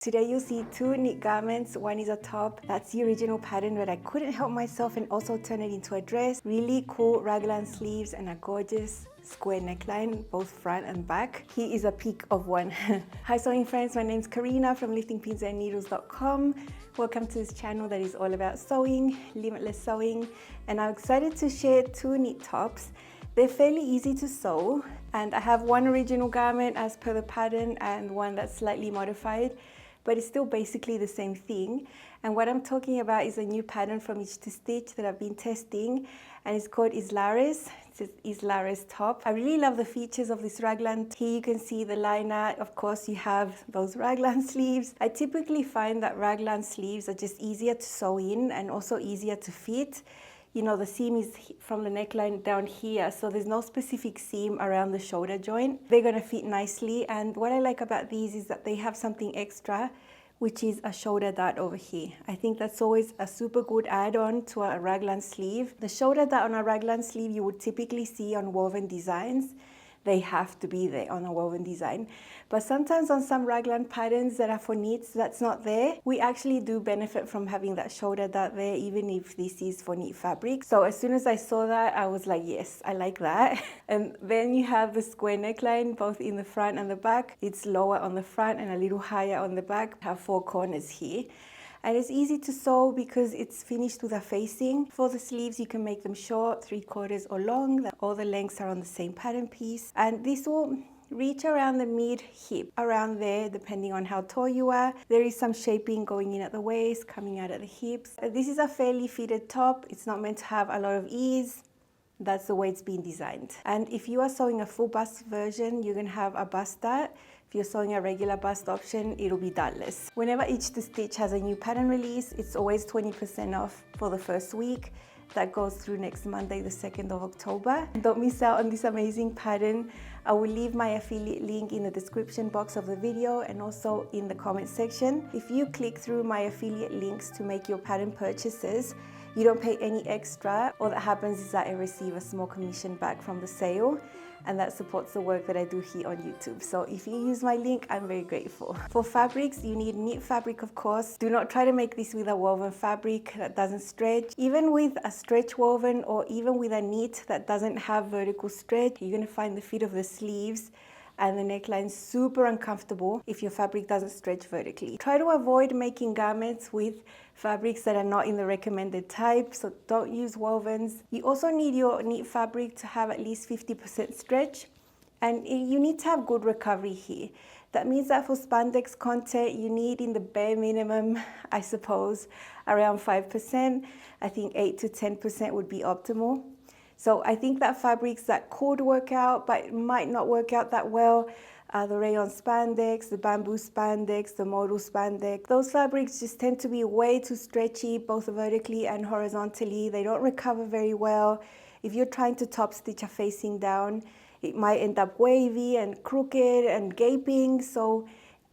Today you'll see two knit garments. One is a top, that's the original pattern, but I couldn't help myself and also turn it into a dress. Really cool raglan sleeves and a gorgeous square neckline, both front and back. Here is a peek of one. Hi sewing friends, my name's Karina from liftingpinsandneedles.com. Welcome to this channel that is all about sewing, limitless sewing, and I'm excited to share two knit tops. They're fairly easy to sew, and I have one original garment as per the pattern and one that's slightly modified, but it's still basically the same thing. And what I'm talking about is a new pattern from Itch to Stitch that I've been testing, and it's called Islares. It's an Islares top. I really love the features of this raglan. Here you can see the liner. Of course, you have those raglan sleeves. I typically find that raglan sleeves are just easier to sew in and also easier to fit. You know, the seam is from the neckline down here, so there's no specific seam around the shoulder joint. They're gonna fit nicely, and what I like about these is that they have something extra, which is a shoulder dart over here. I think that's always a super good add-on to a raglan sleeve. The shoulder dart on a raglan sleeve you would typically see on woven designs. They have to be there on a woven design. But sometimes on some raglan patterns that are for knits, that's not there. We actually do benefit from having that shoulder dart there, even if this is for knit fabric. So as soon as I saw that, I was like, yes, I like that. And then you have the square neckline, both in the front and the back. It's lower on the front and a little higher on the back. I have four corners here. And it's easy to sew because it's finished with a facing. For the sleeves, you can make them short, 3/4 or long. All the lengths are on the same pattern piece. And this will reach around the mid hip, around there, depending on how tall you are. There is some shaping going in at the waist, coming out at the hips. This is a fairly fitted top. It's not meant to have a lot of ease. That's the way it's been designed. And if you are sewing a full bust version, you're gonna have a bust dart. If you're sewing a regular bust option, it'll be dartless. Whenever Itch to Stitch has a new pattern release, it's always 20% off for the first week. That goes through next Monday, the 2nd of October. Don't miss out on this amazing pattern. I will leave my affiliate link in the description box of the video and also in the comment section. If you click through my affiliate links to make your pattern purchases, you don't pay any extra. All that happens is that I receive a small commission back from the sale, and that supports the work that I do here on YouTube. So if you use my link, I'm very grateful. For fabrics, you need knit fabric, of course. Do not try to make this with a woven fabric that doesn't stretch. Even with a stretch woven or even with a knit that doesn't have vertical stretch, you're gonna find the fit of the sleeves and the neckline super uncomfortable if your fabric doesn't stretch vertically. Try to avoid making garments with fabrics that are not in the recommended type, so don't use wovens. You also need your knit fabric to have at least 50% stretch, and you need to have good recovery here. That means that for spandex content, you need in the bare minimum, I suppose, around 5%. I think 8 to 10% would be optimal. So I think that fabrics that could work out, but might not work out that well, the rayon spandex, the bamboo spandex, the modal spandex. Those fabrics just tend to be way too stretchy, both vertically and horizontally. They don't recover very well. If you're trying to top stitch a facing down, it might end up wavy and crooked and gaping. So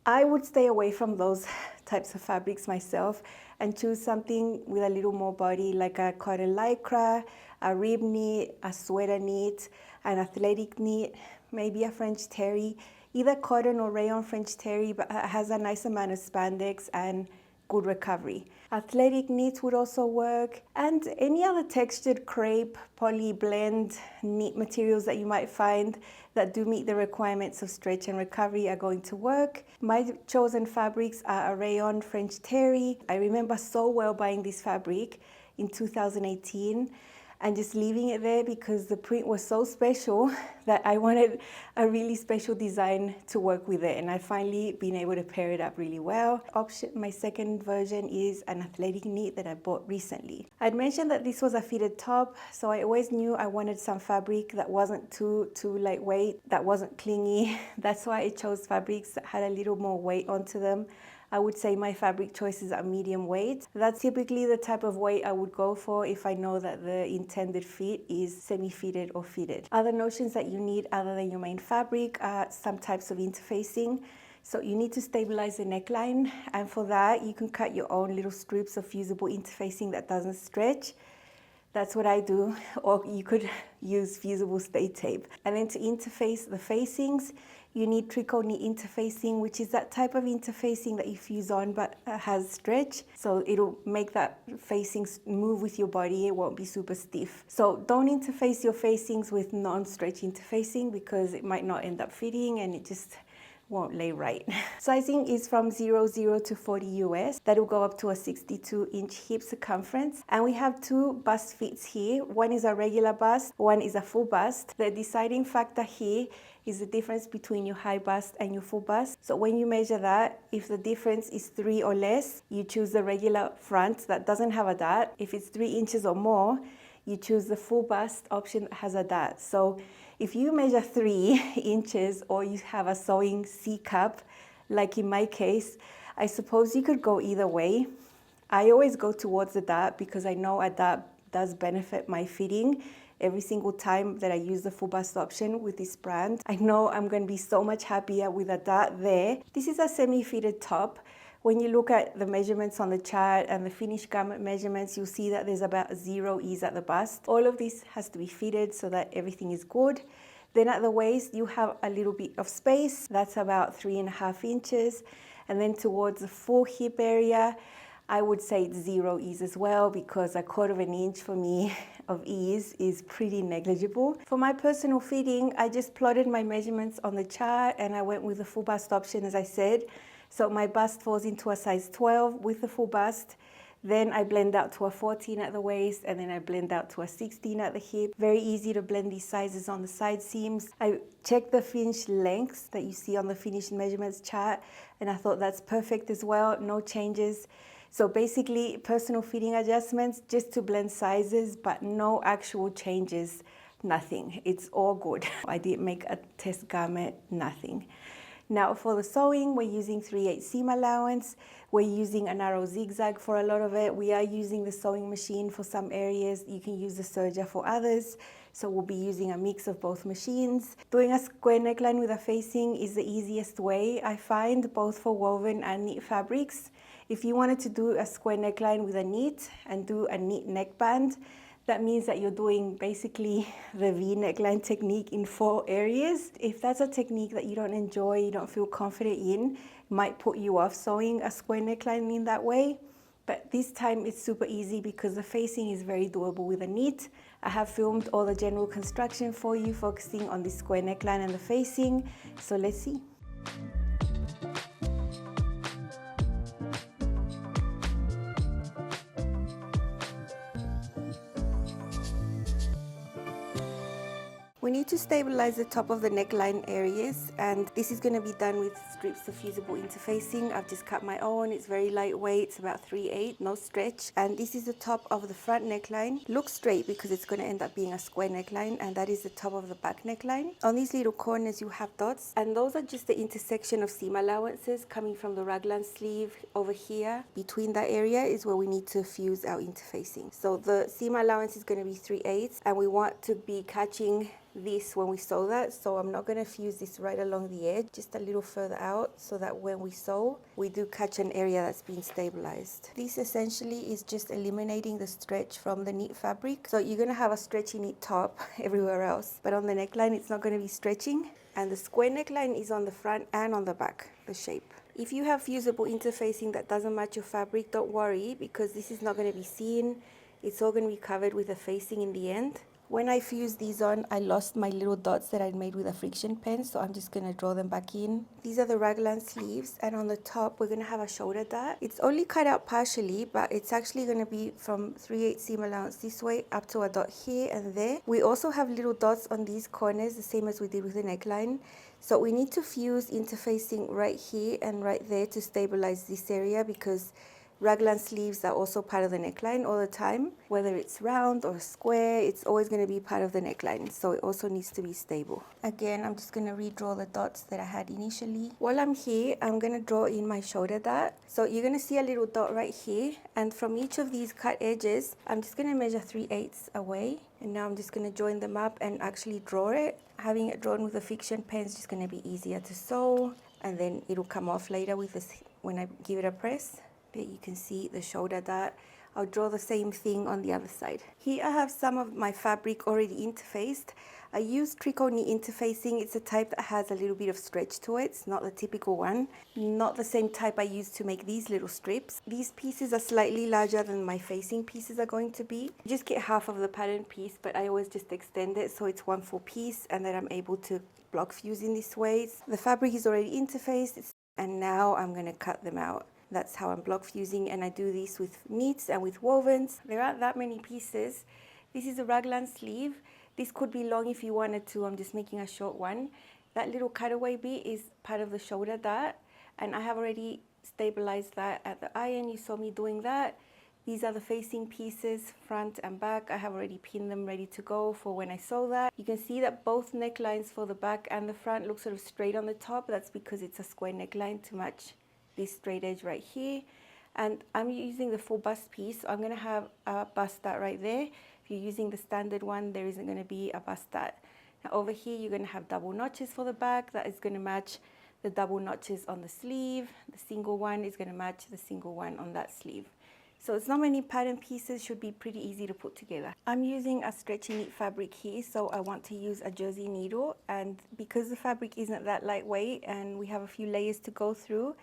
I would stay away from those types of fabrics myself and choose something with a little more body, like a cotton lycra, a rib knit, a sweater knit, an athletic knit, maybe a French terry, either cotton or rayon French terry, but has a nice amount of spandex and good recovery. Athletic knits would also work, and any other textured crepe, poly blend knit materials that you might find that do meet the requirements of stretch and recovery are going to work. My chosen fabrics are a rayon French terry. I remember so well buying this fabric in 2018 and just leaving it there because the print was so special that I wanted a really special design to work with it, and I finally been able to pair it up really well. My second version is an athletic knit that I bought recently. I'd mentioned that this was a fitted top, so I always knew I wanted some fabric that wasn't too lightweight, that wasn't clingy. That's why I chose fabrics that had a little more weight onto them. I would say my fabric choices are medium weight. That's typically the type of weight I would go for if I know that the intended fit is semi-fitted or fitted. Other notions that you need other than your main fabric are some types of interfacing. So you need to stabilize the neckline, and for that you can cut your own little strips of fusible interfacing that doesn't stretch. That's what I do, or you could use fusible stay tape. And then to interface the facings, you need trickle knit interfacing, which is that type of interfacing that you fuse on but has stretch. So it'll make that facing move with your body. It won't be super stiff. So don't interface your facings with non-stretch interfacing because it might not end up fitting and it just won't lay right. Sizing is from 00 to 40 US. That'll go up to a 62-inch hip circumference. And we have two bust fits here. One is a regular bust, one is a full bust. The deciding factor here is the difference between your high bust and your full bust. So when you measure that, if the difference is 3 or less, you choose the regular front that doesn't have a dart. If it's 3 inches or more, you choose the full bust option that has a dart. So if you measure 3 inches or you have a sewing C cup, like in my case, I suppose you could go either way. I always go towards the dart because I know a dart does benefit my fitting every single time that I use the full bust option with this brand. I know I'm going to be so much happier with a dart there. This is a semi-fitted top. When you look at the measurements on the chart and the finished garment measurements, you'll see that there's about 0 ease at the bust. All of this has to be fitted so that everything is good. Then at the waist, you have a little bit of space. That's about 3.5 inches. And then towards the full hip area, I would say it's 0 ease as well because 1/4 inch for me of ease is pretty negligible. For my personal fitting, I just plotted my measurements on the chart and I went with the full bust option as I said. So my bust falls into a size 12 with the full bust. Then I blend out to a 14 at the waist and then I blend out to a 16 at the hip. Very easy to blend these sizes on the side seams. I checked the finished lengths that you see on the finished measurements chart and I thought that's perfect as well, no changes. So basically personal fitting adjustments just to blend sizes but no actual changes, nothing. It's all good. I didn't make a test garment, nothing. Now for the sewing, we're using 3/8 seam allowance. We're using a narrow zigzag for a lot of it. We are using the sewing machine for some areas. You can use the serger for others. So we'll be using a mix of both machines. Doing a square neckline with a facing is the easiest way, I find, both for woven and knit fabrics. If you wanted to do a square neckline with a knit and do a knit neckband, that means that you're doing basically the V neckline technique in 4 areas. If that's a technique that you don't enjoy, you don't feel confident in, might put you off sewing a square neckline in that way. But this time it's super easy because the facing is very doable with a knit. I have filmed all the general construction for you, focusing on the square neckline and the facing. So let's see. We need to stabilize the top of the neckline areas, and this is going to be done with strips of fusible interfacing. I've just cut my own. It's very lightweight. It's about 3/8, no stretch. And this is the top of the front neckline. Looks straight because it's going to end up being a square neckline, and that is the top of the back neckline. On these little corners you have dots, and those are just the intersection of seam allowances coming from the raglan sleeve over here. Between that area is where we need to fuse our interfacing. So the seam allowance is going to be 3/8, and we want to be catching this when we sew that. So I'm not going to fuse this right along the edge, just a little further out, so that when we sew, we do catch an area that's been stabilized. This essentially is just eliminating the stretch from the knit fabric. So you're going to have a stretchy knit top everywhere else, but on the neckline it's not going to be stretching. And the square neckline is on the front and on the back, the shape. If you have fusible interfacing that doesn't match your fabric, don't worry, because this is not going to be seen. It's all going to be covered with a facing in the end. When I fused these on, I lost my little dots that I'd made with a friction pen, so I'm just going to draw them back in. These are the raglan sleeves, and on the top we're going to have a shoulder dart. It's only cut out partially, but it's actually going to be from 3/8 seam allowance this way up to a dot here and there. We also have little dots on these corners, the same as we did with the neckline. So we need to fuse interfacing right here and right there to stabilize this area, because raglan sleeves are also part of the neckline all the time. Whether it's round or square, it's always going to be part of the neckline, so it also needs to be stable. Again, I'm just going to redraw the dots that I had initially. While I'm here, I'm going to draw in my shoulder dart. So you're going to see a little dot right here, and from each of these cut edges, I'm just going to measure 3/8 away. And now I'm just going to join them up and actually draw it. Having it drawn with a friction pen is just going to be easier to sew, and then it'll come off later with this when I give it a press. You can see the shoulder dart. I'll draw the same thing on the other side. Here I have some of my fabric already interfaced. I use tricot knit interfacing. It's a type that has a little bit of stretch to it. It's not the typical one. Not the same type I use to make these little strips. These pieces are slightly larger than my facing pieces are going to be. You just get half of the pattern piece, but I always just extend it so it's one full piece, and then I'm able to block fuse in this way. The fabric is already interfaced, and now I'm going to cut them out. That's how I'm block fusing, and I do this with knits and with wovens. There aren't that many pieces. This is a raglan sleeve. This could be long if you wanted to. I'm just making a short one. That little cutaway bit is part of the shoulder dart, and I have already stabilized that at the iron. You saw me doing that. These are the facing pieces, front and back. I have already pinned them ready to go for when I sew that. You can see that both necklines for the back and the front look sort of straight on the top. That's because it's a square neckline to match this straight edge right here. And I'm using the full bust piece, so I'm going to have a bust dart right there. If you're using the standard one, there isn't going to be a bust dart. Now over here, you're going to have double notches for the back. That is going to match the double notches on the sleeve. The single one is going to match the single one on that sleeve. So it's not many pattern pieces, should be pretty easy to put together. I'm using a stretchy knit fabric here, so I want to use a jersey needle. And because the fabric isn't that lightweight and we have a few layers to go through,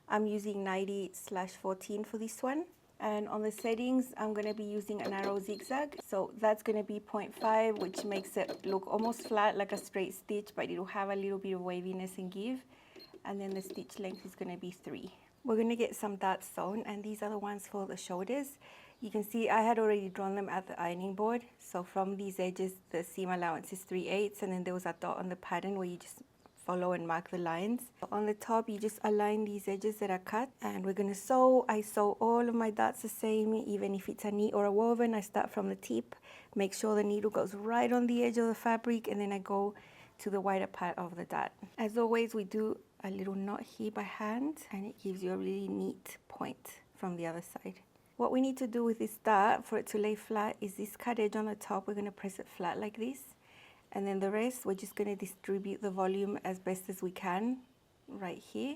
I'm using 90/14 for this one. And on the settings, I'm going to be using a narrow zigzag. So that's going to be 0.5, which makes it look almost flat like a straight stitch, but it'll have a little bit of waviness and give. And then the stitch length is going to be 3. We're going to get some darts sewn, and these are the ones for the shoulders. You can see I had already drawn them at the ironing board. So from these edges, the seam allowance is 3/8, and then there was a dot on the pattern where you just follow and mark the lines. On the top, you just align these edges that are cut, and we're going to sew. I sew all of my darts the same, even if it's a knit or a woven. I start from the tip, make sure the needle goes right on the edge of the fabric, and then I go to the wider part of the dart. As always, we do a little knot here by hand, and it gives you a really neat point from the other side. What we need to do with this dart for it to lay flat is this cut edge on the top. We're going to press it flat like this. And then the rest, we're just going to distribute the volume as best as we can right here.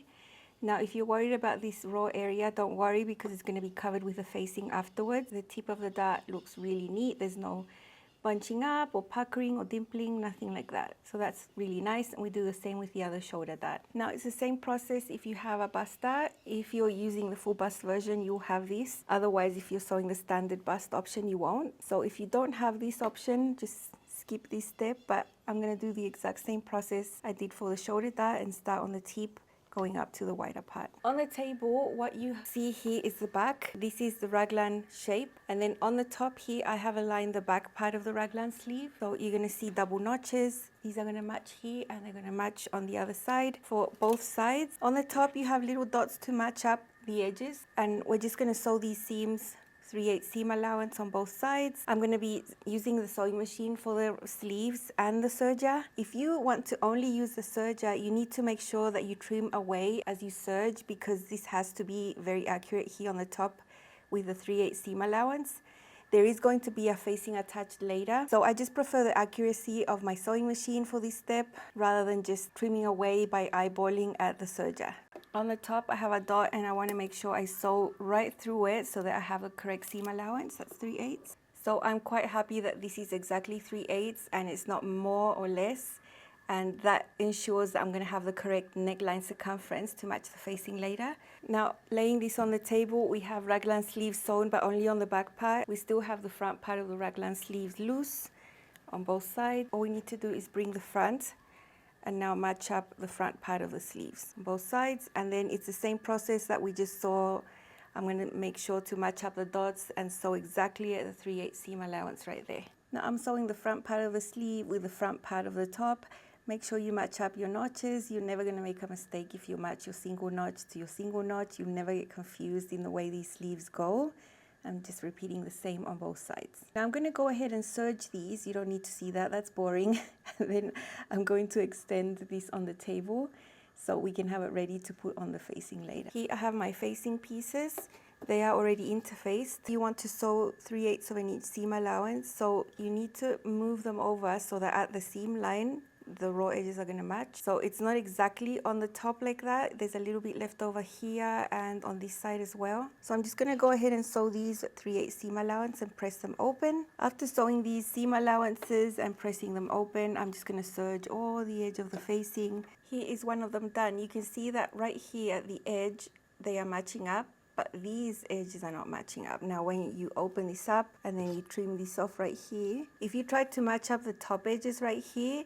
Now, if you're worried about this raw area, don't worry, because it's going to be covered with a facing afterwards. The tip of the dart looks really neat. There's no bunching up or puckering or dimpling, nothing like that. So that's really nice. And we do the same with the other shoulder dart. Now, it's the same process if you have a bust dart. If you're using the full bust version, you'll have this. Otherwise, if you're sewing the standard bust option, you won't. So if you don't have this option, just skip this step, but I'm going to do the exact same process I did for the shoulder dart and start on the tip going up to the wider part. On the table, what you see here is the back. This is the raglan shape, and then on the top here I have aligned the back part of the raglan sleeve. So you're going to see double notches. These are going to match here, and they're going to match on the other side for both sides. On the top you have little dots to match up the edges, and we're just going to sew these seams 3/8 seam allowance on both sides. I'm going to be using the sewing machine for the sleeves and the serger. If you want to only use the serger, you need to make sure that you trim away as you serge, because this has to be very accurate here on the top with the 3/8 seam allowance. There is going to be a facing attached later, so I just prefer the accuracy of my sewing machine for this step rather than just trimming away by eyeballing at the serger. On the top I have a dot, and I want to make sure I sew right through it so that I have a correct seam allowance. That's 3/8. So I'm quite happy that this is exactly 3/8 and it's not more or less, and that ensures that I'm going to have the correct neckline circumference to match the facing later. Now, laying this on the table, we have raglan sleeves sewn, but only on the back part. We still have the front part of the raglan sleeves loose on both sides. All we need to do is bring the front and now match up the front part of the sleeves on both sides, and then it's the same process that we just saw. I'm going to make sure to match up the dots and sew exactly at the 3/8 seam allowance right there. Now I'm sewing the front part of the sleeve with the front part of the top. Make sure you match up your notches. You're never going to make a mistake if you match your single notch to your single notch. You'll never get confused in the way these sleeves go. I'm just repeating the same on both sides. Now I'm going to go ahead and serge these. You don't need to see that, that's boring. And then I'm going to extend this on the table so we can have it ready to put on the facing later. Here I have my facing pieces. They are already interfaced. You want to sew 3/8 of an inch seam allowance, so you need to move them over so that at the seam line the raw edges are gonna match. So it's not exactly on the top like that. There's a little bit left over here and on this side as well. So I'm just gonna go ahead and sew these 3/8 seam allowance and press them open. After sewing these seam allowances and pressing them open, I'm just gonna serge all the edge of the facing. Here is one of them done. You can see that right here at the edge, they are matching up, but these edges are not matching up. Now when you open this up and then you trim this off right here, if you try to match up the top edges right here,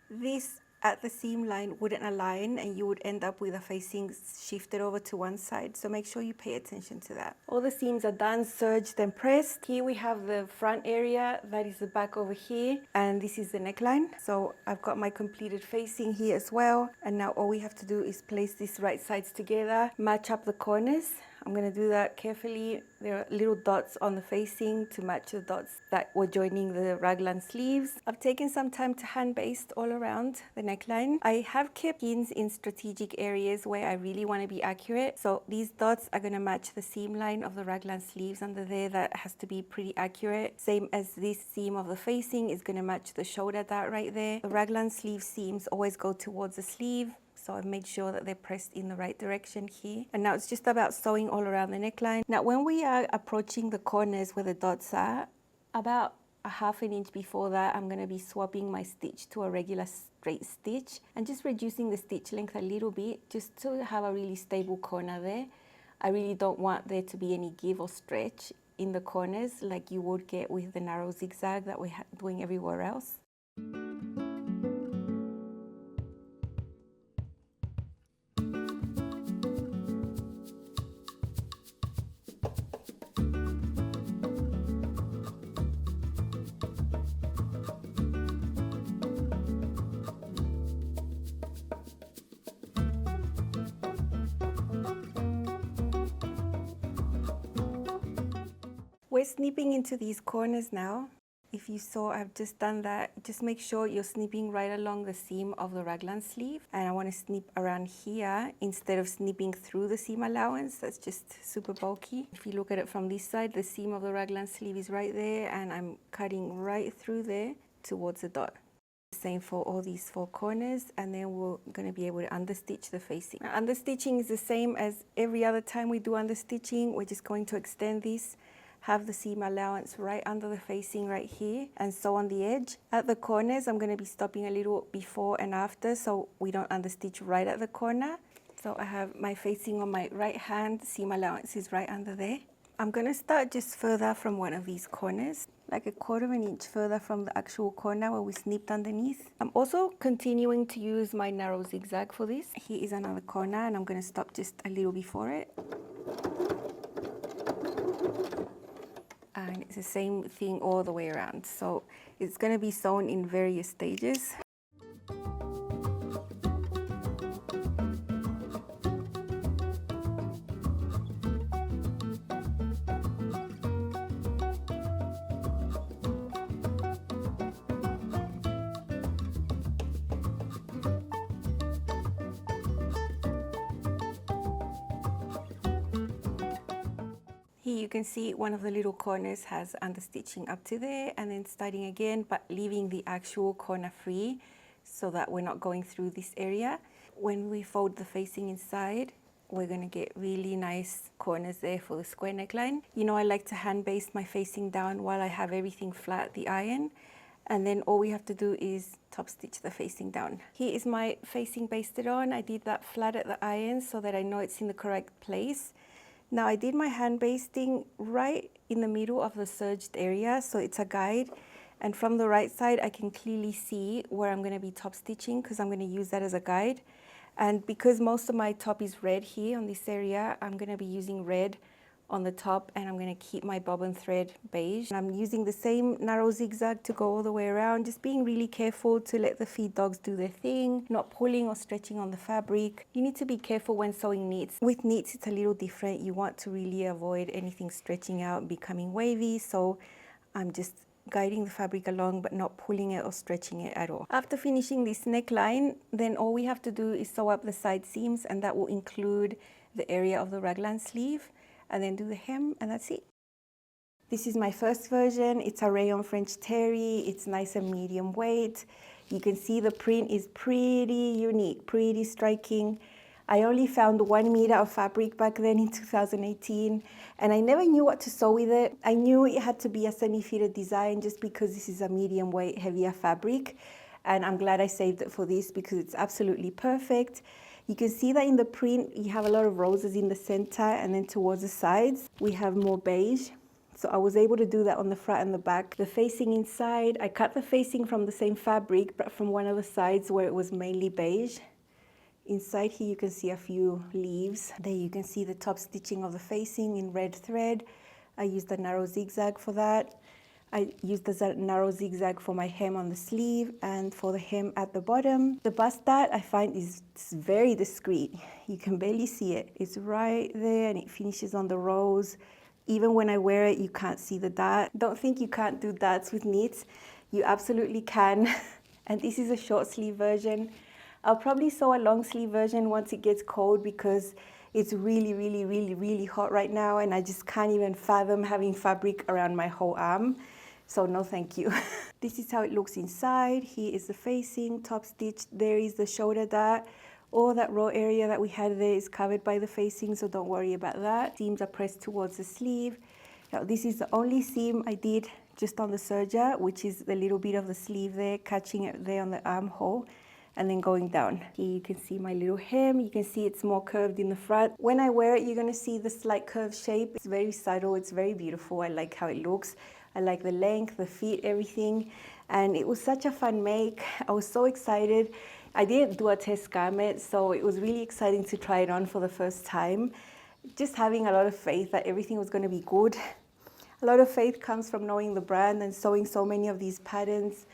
this at the seam line wouldn't align and you would end up with a facing shifted over to one side. So make sure you pay attention to that. All the seams are done, serged and pressed. Here we have the front area, that is the back over here, and this is the neckline. So I've got my completed facing here as well. And now all we have to do is place these right sides together, match up the corners. I'm going to do that carefully. There are little dots on the facing to match the dots that were joining the raglan sleeves. I've taken some time to hand baste all around the neckline. I have kept pins in strategic areas where I really want to be accurate. So these dots are going to match the seam line of the raglan sleeves under there. That has to be pretty accurate. Same as this seam of the facing is going to match the shoulder dart right there. The raglan sleeve seams always go towards the sleeve. So I've made sure that they're pressed in the right direction here. And now it's just about sewing all around the neckline. Now when we are approaching the corners where the dots are, about a 1/2 inch before that, I'm going to be swapping my stitch to a regular straight stitch and just reducing the stitch length a little bit just to have a really stable corner there. I really don't want there to be any give or stretch in the corners like you would get with the narrow zigzag that we're doing everywhere else. We're snipping into these corners now. If you saw, I've just done that. Just make sure you're snipping right along the seam of the raglan sleeve. And I want to snip around here instead of snipping through the seam allowance. That's just super bulky. If you look at it from this side, the seam of the raglan sleeve is right there and I'm cutting right through there towards the dot. Same for all these 4 corners, and then we're going to be able to understitch the facing. Now, understitching is the same as every other time we do understitching. We're just going to extend this, have the seam allowance right under the facing right here, and sew on the edge. At the corners, I'm going to be stopping a little before and after so we don't understitch right at the corner. So I have my facing on my right hand, seam allowance is right under there. I'm going to start just further from one of these corners, like a 1/4 inch further from the actual corner where we snipped underneath. I'm also continuing to use my narrow zigzag for this. Here is another corner and I'm going to stop just a little before it. And it's the same thing all the way around. So it's going to be sewn in various stages. Here you can see one of the little corners has understitching up to there and then starting again, but leaving the actual corner free so that we're not going through this area. When we fold the facing inside, we're going to get really nice corners there for the square neckline. You know, I like to hand baste my facing down while I have everything flat at the iron. And then all we have to do is top stitch the facing down. Here is my facing basted on. I did that flat at the iron so that I know it's in the correct place. Now I did my hand basting right in the middle of the serged area, so it's a guide. And from the right side, I can clearly see where I'm going to be top stitching because I'm going to use that as a guide. And because most of my top is red here on this area, I'm going to be using red on the top and I'm going to keep my bobbin thread beige. And I'm using the same narrow zigzag to go all the way around, just being really careful to let the feed dogs do their thing, not pulling or stretching on the fabric. You need to be careful when sewing knits. With knits, it's a little different. You want to really avoid anything stretching out and becoming wavy. So I'm just guiding the fabric along but not pulling it or stretching it at all. After finishing this neckline, then all we have to do is sew up the side seams, and that will include the area of the raglan sleeve, and then do the hem, and that's it. This is my first version. It's a rayon French terry. It's nice and medium weight. You can see the print is pretty unique, pretty striking. I only found 1 meter of fabric back then in 2018, and I never knew what to sew with it. I knew it had to be a semi-fitted design just because this is a medium weight, heavier fabric, and I'm glad I saved it for this because it's absolutely perfect. You can see that in the print, you have a lot of roses in the center, and then towards the sides, we have more beige. So I was able to do that on the front and the back. The facing inside, I cut the facing from the same fabric, but from one of the sides where it was mainly beige. Inside here you can see a few leaves. There you can see the top stitching of the facing in red thread. I used a narrow zigzag for that. I used the narrow zigzag for my hem on the sleeve and for the hem at the bottom. The bust dart I find is very discreet. You can barely see it. It's right there and it finishes on the rose. Even when I wear it, you can't see the dart. Don't think you can't do darts with knits. You absolutely can. And this is a short sleeve version. I'll probably sew a long sleeve version once it gets cold because it's really hot right now and I just can't even fathom having fabric around my whole arm. So no thank you. This is how it looks inside. Here is the facing, top stitch. There is the shoulder dart. All that raw area that we had there is covered by the facing, so don't worry about that. Seams are pressed towards the sleeve. Now, this is the only seam I did just on the serger, which is the little bit of the sleeve there, catching it there on the armhole, and then going down. Here you can see my little hem. You can see it's more curved in the front. When I wear it, you're gonna see the slight curved shape. It's very subtle, it's very beautiful. I like how it looks. I like the length, the fit, everything. And it was such a fun make. I was so excited. I didn't do a test garment, so it was really exciting to try it on for the first time. Just having a lot of faith that everything was gonna be good. A lot of faith comes from knowing the brand and sewing so many of these patterns.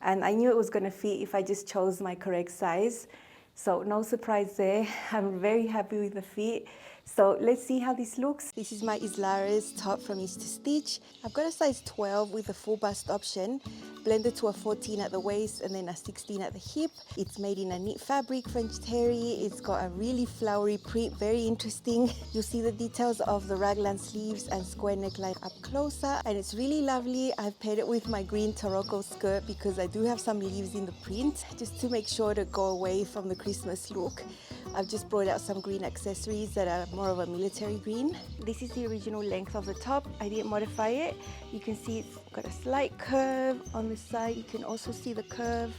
And I knew it was gonna fit if I just chose my correct size. So no surprise there. I'm very happy with the fit. So let's see how this looks. This is my Islares top from East to Stitch. I've got a size 12 with a full bust option, blended to a 14 at the waist and then a 16 at the hip. It's made in a knit fabric, French terry. It's got a really flowery print, very interesting. You'll see the details of the raglan sleeves and square neckline up closer, and it's really lovely. I've paired it with my green Tarocco skirt because I do have some leaves in the print, just to make sure to go away from the Christmas look. I've just brought out some green accessories that are more of a military green. This is the original length of the top. I didn't modify it. You can see it's got a slight curve on the side. You can also see the curve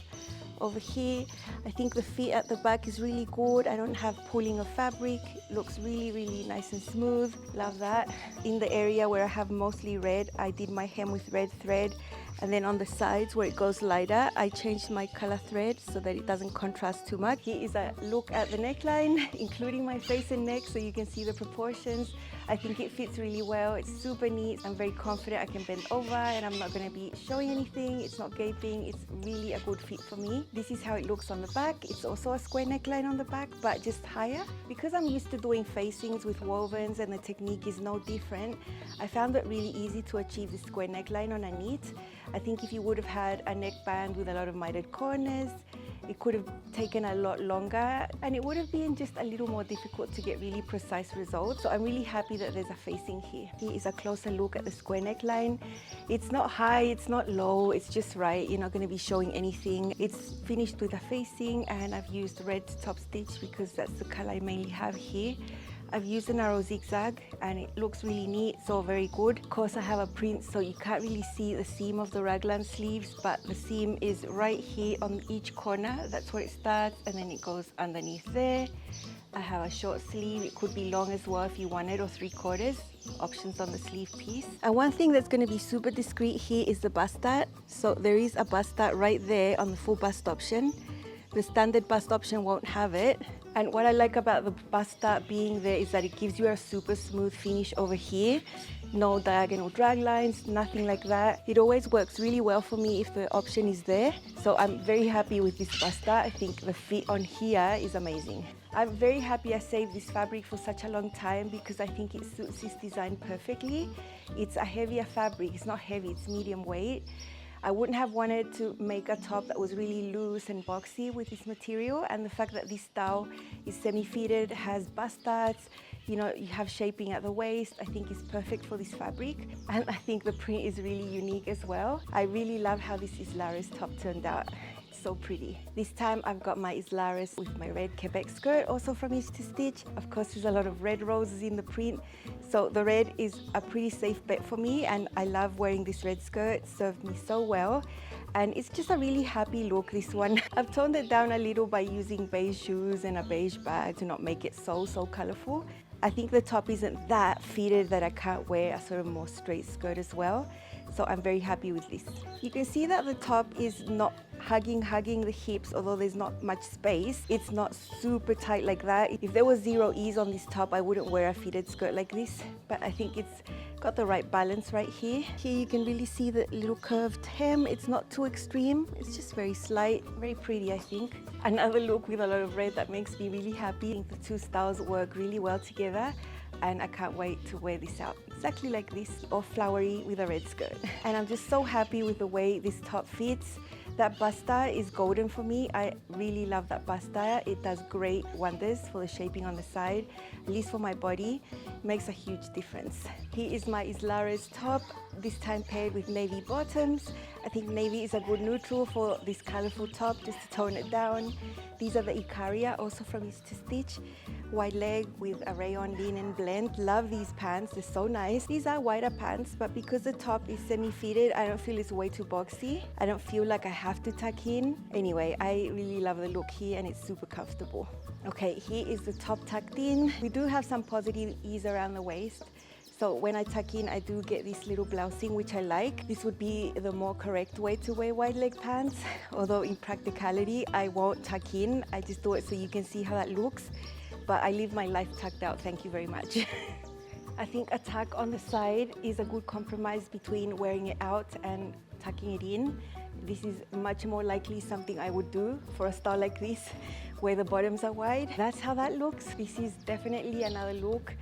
over here. I think the fit at the back is really good. I don't have pulling of fabric. It looks really nice and smooth. Love that. In the area where I have mostly red, I did my hem with red thread. And then on the sides where it goes lighter, I changed my color thread so that it doesn't contrast too much. Here is a look at the neckline, including my face and neck, so you can see the proportions. I think it fits really well. It's super neat. I'm very confident I can bend over and I'm not going to be showing anything. It's not gaping. It's really a good fit for me. This is how it looks on the back. It's also a square neckline on the back, but just higher. Because I'm used to doing facings with wovens and the technique is no different, I found it really easy to achieve the square neckline on a knit. I think if you would have had a neckband with a lot of mitered corners, it could have taken a lot longer and it would have been just a little more difficult to get really precise results. So I'm really happy that there's a facing here. Here is a closer look at the square neckline. It's not high, it's not low, it's just right. You're not going to be showing anything. It's finished with a facing and I've used red top stitch because that's the color I mainly have here. I've used a narrow zigzag and it looks really neat, so very good. Of course I have a print so you can't really see the seam of the raglan sleeves, but the seam is right here on each corner. That's where it starts and then it goes underneath there. I have a short sleeve. It could be long as well if you wanted, or 3/4. Options on the sleeve piece. And one thing that's going to be super discreet here is the bust dart. So there is a bust dart right there on the full bust option. The standard bust option won't have it. And what I like about the bust dart being there is that it gives you a super smooth finish over here. No diagonal drag lines, nothing like that. It always works really well for me if the option is there. So I'm very happy with this bust dart. I think the fit on here is amazing. I'm very happy I saved this fabric for such a long time because I think it suits this design perfectly. It's a heavier fabric. It's not heavy, it's medium weight. I wouldn't have wanted to make a top that was really loose and boxy with this material, and the fact that this style is semi-fitted, has bust darts, you know, you have shaping at the waist, I think is perfect for this fabric. And I think the print is really unique as well. I really love how this Islares top turned out. It's so pretty. This time I've got my Islares with my red Quebec skirt, also from Each to Stitch. Of course, there's a lot of red roses in the print, so the red is a pretty safe bet for me, and I love wearing this red skirt. Served me so well, and it's just a really happy look, this one. I've toned it down a little by using beige shoes and a beige bag to not make it so colorful. I think the top isn't that fitted that I can't wear a sort of more straight skirt as well. So I'm very happy with this. You can see that the top is not hugging the hips, although there's not much space. It's not super tight like that. If there was zero ease on this top, I wouldn't wear a fitted skirt like this, but I think it's got the right balance right here. Here you can really see the little curved hem. It's not too extreme. It's just very slight, very pretty, I think. Another look with a lot of red that makes me really happy. I think the two styles work really well together, and I can't wait to wear this out exactly like this, all flowery with a red skirt. And I'm just so happy with the way this top fits. That busta is golden for me. I really love that busta. It does great wonders for the shaping on the side, at least for my body. It makes a huge difference. Here is my Islares top, this time paired with navy bottoms. I think navy is a good neutral for this colorful top, just to tone it down. These are the Icaria, also from Each to Stitch. Wide leg with a rayon linen blend. Love these pants, they're so nice. These are wider pants, but because the top is semi-fitted, I don't feel it's way too boxy. I don't feel like I have to tuck in. Anyway, I really love the look here, and it's super comfortable. Okay, here is the top tucked in. We do have some positive ease around the waist. So when I tuck in, I do get this little blousing, which I like. This would be the more correct way to wear wide leg pants. Although in practicality, I won't tuck in. I just do it so you can see how that looks. But I live my life tucked out, thank you very much. I think a tuck on the side is a good compromise between wearing it out and tucking it in. This is much more likely something I would do for a style like this, where the bottoms are wide. That's how that looks. This is definitely another look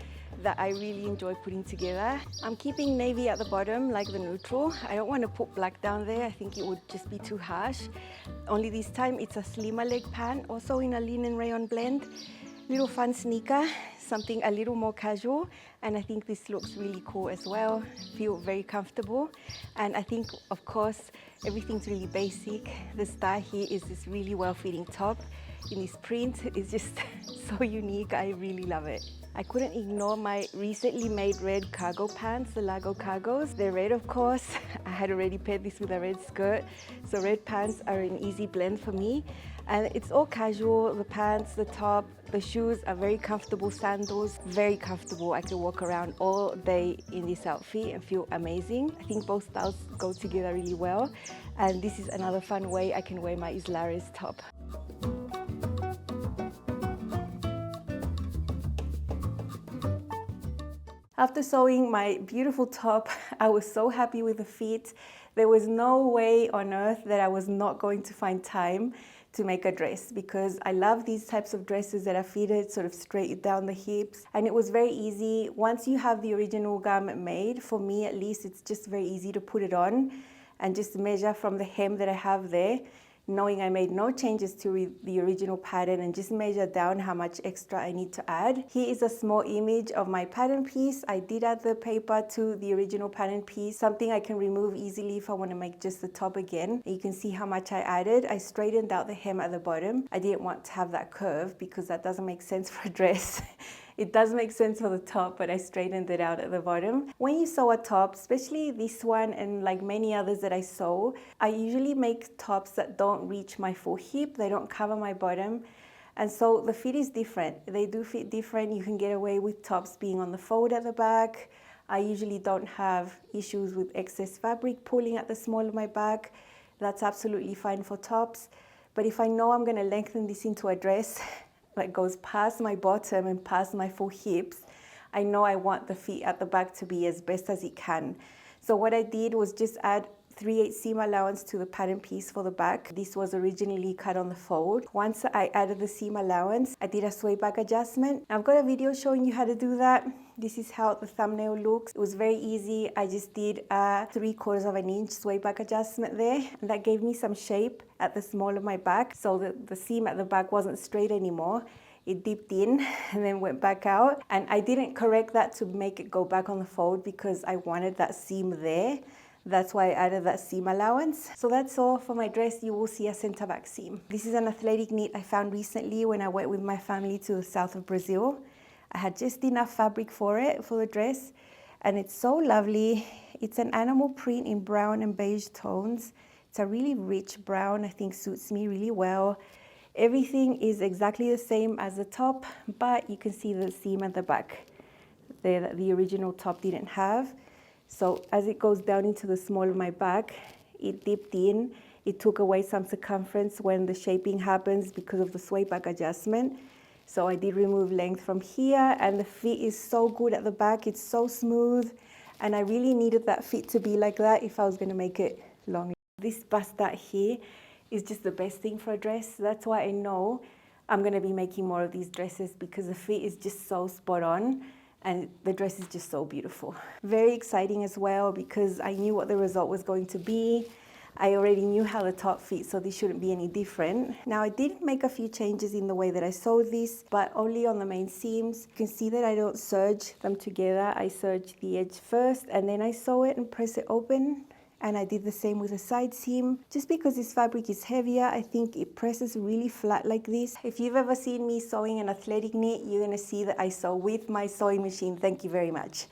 that I really enjoy putting together. I'm keeping navy at the bottom, like the neutral. I don't want to put black down there. I think it would just be too harsh. Only this time it's a slimmer leg pant, also in a linen rayon blend. Little fun sneaker, something a little more casual, and I think this looks really cool as well. Feel very comfortable, and I think, of course, everything's really basic. The style here is this really well-fitting top in this print. It's just so unique. I really love it. I couldn't ignore my recently made red cargo pants, the Lago cargos. They're red, of course. I had already paired this with a red skirt, so red pants are an easy blend for me. And it's all casual, the pants, the top, the shoes are very comfortable sandals, very comfortable. I can walk around all day in this outfit and feel amazing. I think both styles go together really well. And this is another fun way I can wear my Islares top. After sewing my beautiful top, I was so happy with the fit. There was no way on earth that I was not going to find time to make a dress, because I love these types of dresses that are fitted sort of straight down the hips, and it was very easy. Once you have the original garment made, for me at least, it's just very easy to put it on and just measure from the hem that I have there, knowing I made no changes to the original pattern, and just measure down how much extra I need to add. Here is a small image of my pattern piece. I did add the paper to the original pattern piece, something I can remove easily if I want to make just the top again. You can see how much I added. I straightened out the hem at the bottom. I didn't want to have that curve because that doesn't make sense for a dress. It does make sense for the top, but I straightened it out at the bottom. When you sew a top, especially this one and like many others that I sew, I usually make tops that don't reach my full hip. They don't cover my bottom. And so the fit is different. They do fit different. You can get away with tops being on the fold at the back. I usually don't have issues with excess fabric pulling at the small of my back. That's absolutely fine for tops. But if I know I'm gonna lengthen this into a dress that goes past my bottom and past my full hips, I know I want the fit at the back to be as best as it can. So what I did was just add 3/8 seam allowance to the pattern piece for the back. This was originally cut on the fold. Once I added the seam allowance, I did a sway back adjustment. I've got a video showing you how to do that. This is how the thumbnail looks. It was very easy. I just did a 3/4 of an inch sway back adjustment there, and that gave me some shape at the small of my back, so the seam at the back wasn't straight anymore. It dipped in and then went back out, and I didn't correct that to make it go back on the fold because I wanted that seam there. That's why I added that seam allowance. So that's all for my dress. You will see a center back seam. This is an athletic knit I found recently when I went with my family to the south of Brazil. I had just enough fabric for it, for the dress, and it's so lovely. It's an animal print in brown and beige tones. It's a really rich brown, I think suits me really well. Everything is exactly the same as the top, but you can see the seam at the back there that the original top didn't have. So as it goes down into the small of my back, it dipped in. It took away some circumference when the shaping happens because of the sway back adjustment. So I did remove length from here, and the fit is so good at the back. It's so smooth, and I really needed that fit to be like that if I was going to make it long. This bust dart here is just the best thing for a dress. That's why I know I'm going to be making more of these dresses, because the fit is just so spot on. And the dress is just so beautiful. Very exciting as well, because I knew what the result was going to be. I already knew how the top fits, so this shouldn't be any different. Now I did make a few changes in the way that I sewed this, but only on the main seams. You can see that I don't serge them together. I serge the edge first, and then I sew it and press it open. And I did the same with the side seam. Just because this fabric is heavier, I think it presses really flat like this. If you've ever seen me sewing an athletic knit, you're gonna see that I sew with my sewing machine. Thank you very much.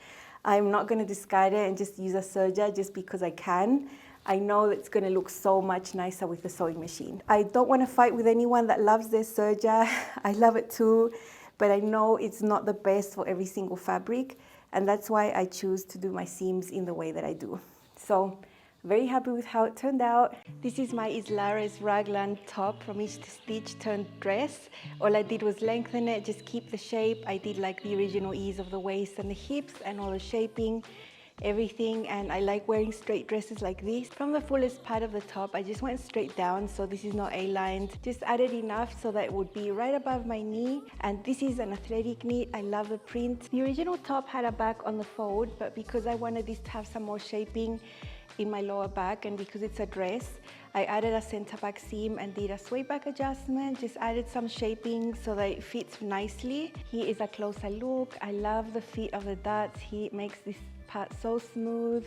I'm not gonna discard it and just use a serger just because I can. I know it's gonna look so much nicer with the sewing machine. I don't wanna fight with anyone that loves their serger. I love it too, but I know it's not the best for every single fabric, and that's why I choose to do my seams in the way that I do. So, very happy with how it turned out. This is my Islares raglan top from each stitch turned dress. All I did was lengthen it, just keep the shape. I did like the original ease of the waist and the hips and all the shaping, everything, and I like wearing straight dresses like this. From the fullest part of the top, I just went straight down, so this is not A-lined. Just added enough so that it would be right above my knee, and this is an athletic knit. I love the print. The original top had a back on the fold, but because I wanted this to have some more shaping in my lower back, and because it's a dress, I added a center back seam and did a sway back adjustment, just added some shaping so that it fits nicely. Here is a closer look. I love the fit of the darts. He makes this part so smooth.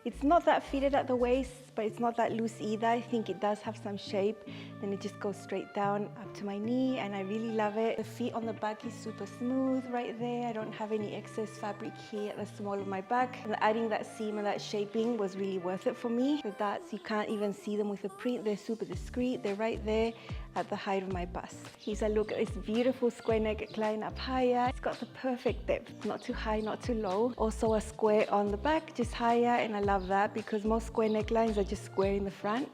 It's not that fitted at the waist, but it's not that loose either. I think it does have some shape. Then it just goes straight down up to my knee, and I really love it. The fit on the back is super smooth right there. I don't have any excess fabric here at the small of my back. And adding that seam and that shaping was really worth it for me. The darts, you can't even see them with the print. They're super discreet. They're right there at the height of my bust. Here's a look at this beautiful square neckline up higher. It's got the perfect depth, not too high, not too low. Also a square on the back, just higher, and I love that because most square necklines are just square in the front.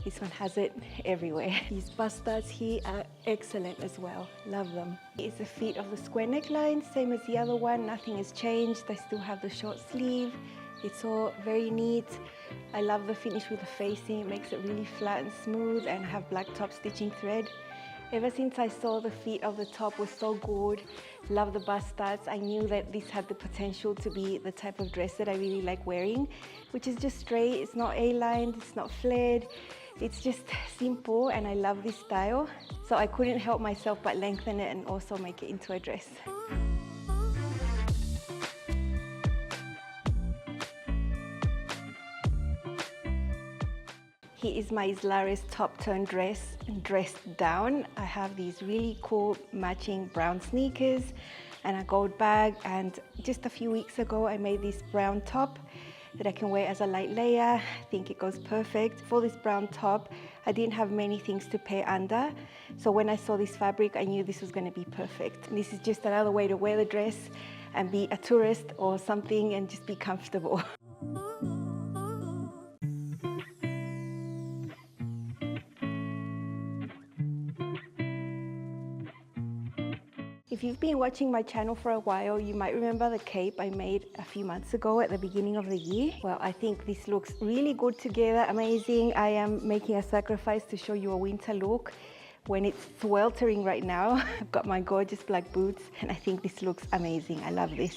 This one has it everywhere. These bust darts here are excellent as well. Love them. It's the fit of the square neckline, same as the other one. Nothing has changed. I still have the short sleeve. It's all very neat. I love the finish with the facing. It makes it really flat and smooth, and I have black top stitching thread. Ever since I saw the fit of the top was so good, love the bust darts, I knew that this had the potential to be the type of dress that I really like wearing, which is just straight. It's not A-lined, it's not flared. It's just simple, and I love this style. So I couldn't help myself but lengthen it and also make it into a dress. Here is my Islares top turn dress and dressed down. I have these really cool matching brown sneakers and a gold bag, and just a few weeks ago I made this brown top that I can wear as a light layer. I think it goes perfect. For this brown top, I didn't have many things to pair under, so when I saw this fabric I knew this was going to be perfect. And this is just another way to wear the dress and be a tourist or something and just be comfortable. If you've been watching my channel for a while, you might remember the cape I made a few months ago at the beginning of the year. Well, I think this looks really good together, amazing. I am making a sacrifice to show you a winter look when it's sweltering right now. I've got my gorgeous black boots, and I think this looks amazing. I love this.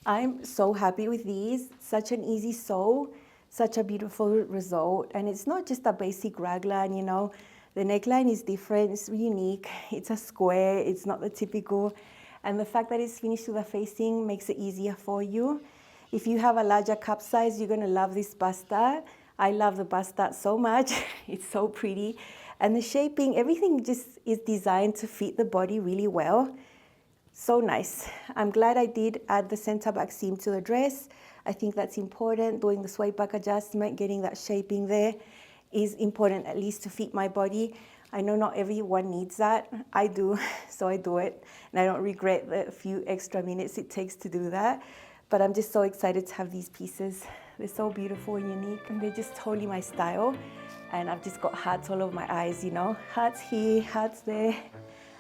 I'm so happy with these. Such an easy sew, such a beautiful result. And it's not just a basic raglan, you know. The neckline is different, it's unique, it's a square, it's not the typical. And the fact that it's finished with a facing makes it easier for you. If you have a larger cup size, you're gonna love this bustard. I love the bustard so much. It's so pretty. And the shaping, everything just is designed to fit the body really well. So nice. I'm glad I did add the center back seam to the dress. I think that's important. Doing the swipe back adjustment, getting that shaping there is important, at least to fit my body. I know not everyone needs that. I do, so I do it. And I don't regret the few extra minutes it takes to do that. But I'm just so excited to have these pieces. They're so beautiful and unique, and they're just totally my style. And I've just got hearts all over my eyes, you know. Hearts here, hearts there.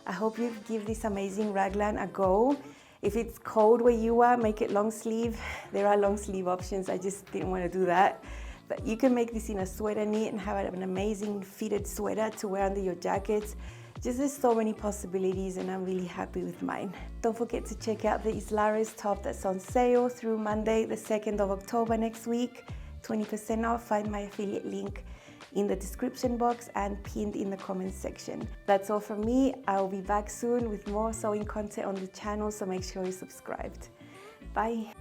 I hope you give this amazing raglan a go. If it's cold where you are, make it long sleeve. There are long sleeve options. I just didn't want to do that. But you can make this in a sweater knit and have an amazing fitted sweater to wear under your jackets. Just there's so many possibilities, and I'm really happy with mine. Don't forget to check out the Islares top that's on sale through Monday, the 2nd of October next week. 20% off. Find my affiliate link in the description box and pinned in the comments section. That's all from me. I'll be back soon with more sewing content on the channel, so make sure you're subscribed. Bye.